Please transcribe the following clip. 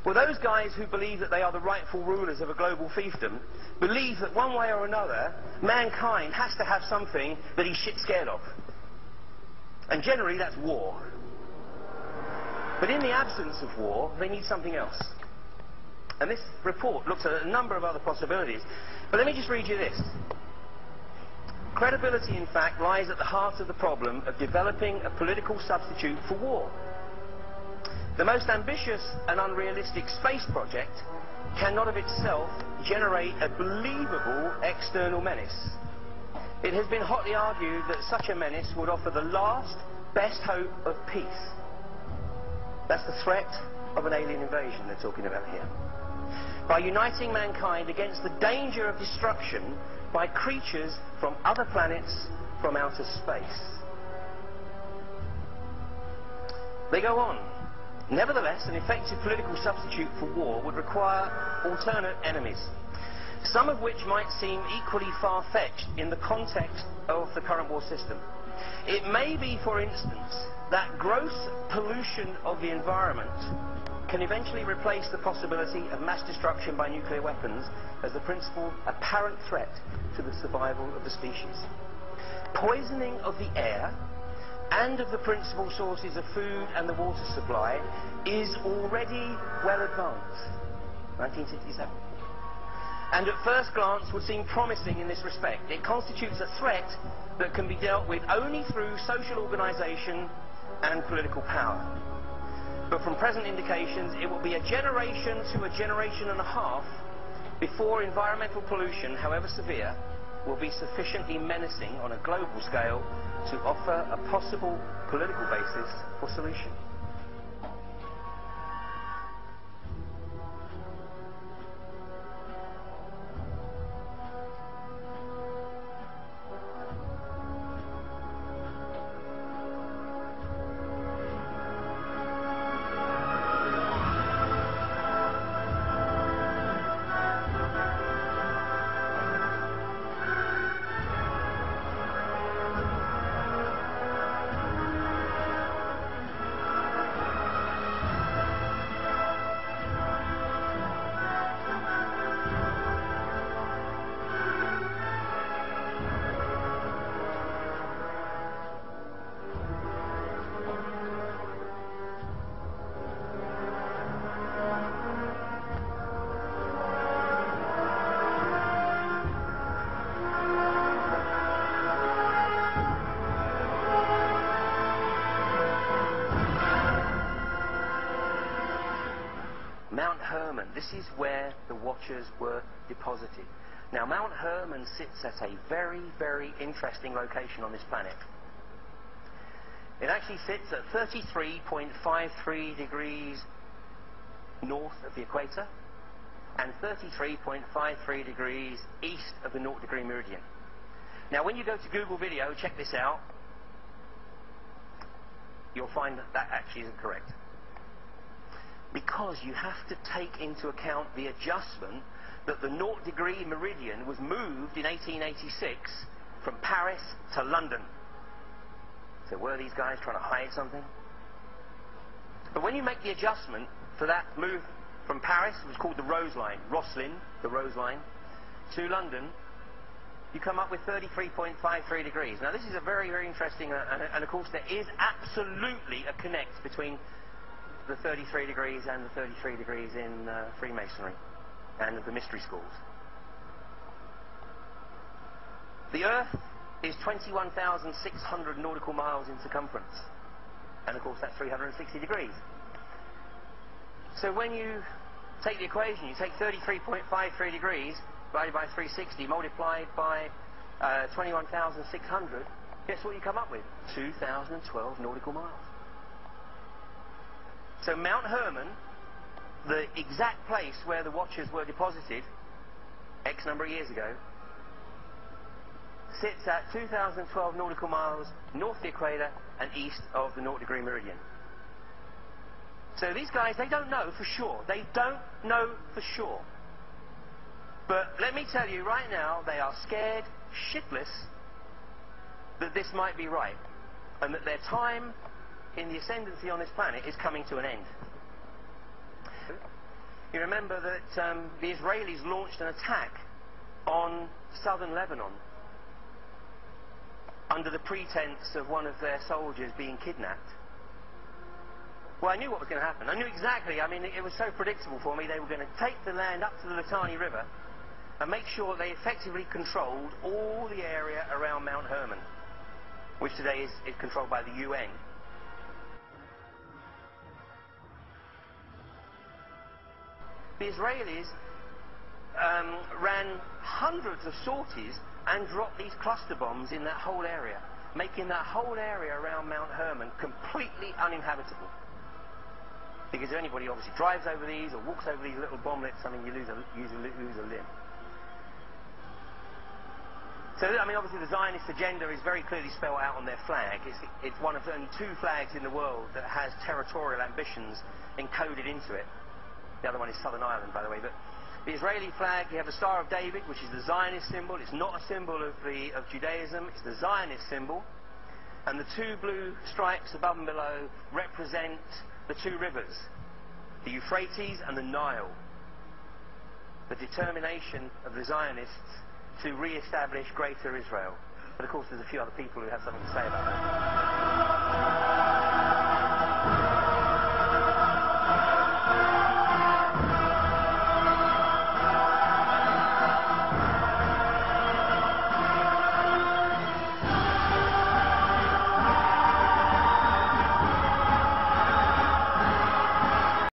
Well, those guys who believe that they are the rightful rulers of a global fiefdom believe that one way or another, mankind has to have something that he's shit scared of. And generally that's war. But in the absence of war, they need something else. And this report looks at a number of other possibilities. But let me just read you this. Credibility, in fact, lies at the heart of the problem of developing a political substitute for war. The most ambitious and unrealistic space project cannot of itself generate a believable external menace. It has been hotly argued that such a menace would offer the last best hope of peace. That's the threat of an alien invasion they're talking about here. By uniting mankind against the danger of destruction by creatures from other planets from outer space. They go on. Nevertheless, an effective political substitute for war would require alternate enemies, some of which might seem equally far-fetched in the context of the current war system. It may be, for instance, that gross pollution of the environment can eventually replace the possibility of mass destruction by nuclear weapons as the principal apparent threat to the survival of the species. Poisoning of the air and of the principal sources of food and the water supply is already well advanced. 1967. And at first glance would seem promising in this respect. It constitutes a threat that can be dealt with only through social organisation and political power. But from present indications, it will be a generation to a generation and a half before environmental pollution, however severe, will be sufficiently menacing on a global scale to offer a possible political basis for solution. Mount Herman, this is where the Watchers were deposited. Now, Mount Herman sits at a very, very interesting location on this planet. It actually sits at 33.53 degrees north of the equator and 33.53 degrees east of the 0 degree meridian. Now, when you go to Google Video, check this out, you'll find that that actually isn't correct. Because you have to take into account the adjustment that the 0 degree meridian was moved in 1886 from Paris to London. So were these guys trying to hide something? But when you make the adjustment for that move from Paris, it was called the Rose Line, Roslin, the Rose Line, to London, you come up with 33.53 degrees. Now this is a very, very interesting, and of course there is absolutely a connect between the 33 degrees and the 33 degrees in Freemasonry and the mystery schools. The Earth is 21,600 nautical miles in circumference, and of course that's 360 degrees. So when you take the equation, you take 33.53 degrees divided by 360 multiplied by 21,600, guess what you come up with? 2,012 nautical miles. So Mount Herman, the exact place where the Watchers were deposited X number of years ago, sits at 2,012 nautical miles north of the equator and east of the 0 degree meridian. So these guys, they don't know for sure. They don't know for sure. But let me tell you right now, they are scared shitless that this might be right, and that their time in the ascendancy on this planet is coming to an end. You remember that the Israelis launched an attack on southern Lebanon under the pretense of one of their soldiers being kidnapped. Well, I knew what was going to happen. I knew exactly. I mean, it was so predictable for me. They were going to take the land up to the Litani River and make sure they effectively controlled all the area around Mount Hermon, which today is controlled by the UN. The Israelis ran hundreds of sorties and dropped these cluster bombs in that whole area, making that whole area around Mount Hermon completely uninhabitable. Because if anybody obviously drives over these or walks over these little bomblets, I mean, you lose a limb. So, I mean, obviously the Zionist agenda is very clearly spelled out on their flag. It's one of only 2 flags in the world that has territorial ambitions encoded into it. The other one is Southern Ireland, by the way. But the Israeli flag, you have the Star of David, which is the Zionist symbol. It's not a symbol of Judaism. It's the Zionist symbol. And the 2 blue stripes above and below represent the 2 rivers, the Euphrates and the Nile. The determination of the Zionists to re-establish Greater Israel. But of course there's a few other people who have something to say about that.